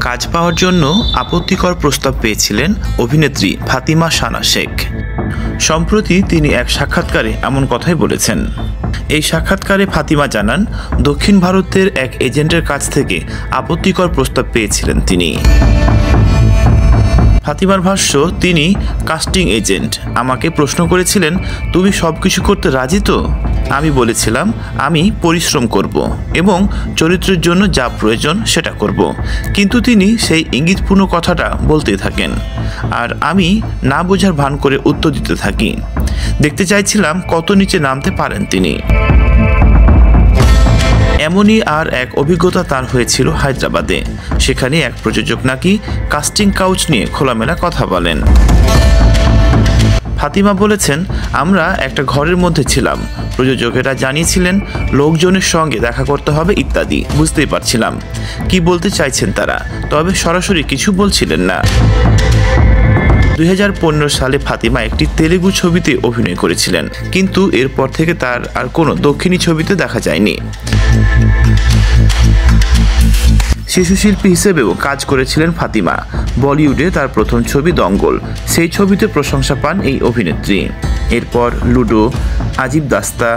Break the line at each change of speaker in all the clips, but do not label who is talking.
কাজ পাওয়ার জন্য আপত্তিকর প্রস্তাব পেয়েছিলেন অভিনেত্রী ফাতিমা সানা শেখ। সম্প্রতি তিনি এক সাক্ষাৎকারে এমন কথাই বলেছেন। এই সাক্ষাৎকারে ফাতিমা জানান, দক্ষিণ ভারতের এক এজেন্টের কাছ থেকে আপত্তিকর প্রস্তাব পেয়েছিলেন তিনি। ফাতিমার ভাষ্য, তিনি কাস্টিং এজেন্ট আমাকে প্রশ্ন করেছিলেন, তুমি সব কিছু করতে রাজি তো? আমি বলেছিলাম আমি পরিশ্রম করব এবং চরিত্রের জন্য যা প্রয়োজন সেটা করব, কিন্তু তিনি সেই ইঙ্গিতপূর্ণ কথাটা বলতে থাকেন আর আমি না বোঝার ভান করে উত্তর দিতে থাকি। দেখতে চাইছিলাম কত নিচে নামতে পারেন তিনি। এমনই আর এক অভিজ্ঞতা তার হয়েছিল হায়দ্রাবাদে। সেখানে এক প্রযোজক নাকি কাস্টিং কাউচ নিয়ে খোলামেলা কথা বলেন। ফাতিমা বলেছেন, আমরা একটা ঘরের মধ্যে ছিলাম, প্রযোজকেরা জানিয়েছিলেন লোকজনের সঙ্গে দেখা করতে হবে ইত্যাদি। বুঝতেই পারছিলাম কি বলতে চাইছেন তারা, তবে সরাসরি কিছু বলছিলেন না। 2015 সালে ফাতিমা একটি তেলেগু ছবিতে অভিনয় করেছিলেন, কিন্তু এরপর থেকে তার আর কোনো দক্ষিণী ছবিতে দেখা যায়নি। শিশুশিল্পী হিসেবেও কাজ করেছিলেন ফাতিমা। বলিউডে তার প্রথম ছবি দঙ্গল, সেই ছবিতে প্রশংসা পান এই অভিনেত্রী। এরপর লুডো, আজিব দাস্তা,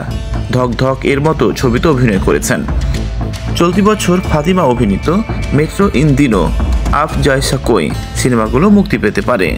ধক ধক এর মতো ছবিতে অভিনয় করেছেন। চলতি বছর ফাতিমা অভিনীত মেট্রো ইন দিনো, আপ জয়সা কোই সিনেমাগুলো মুক্তি পেতে পারে।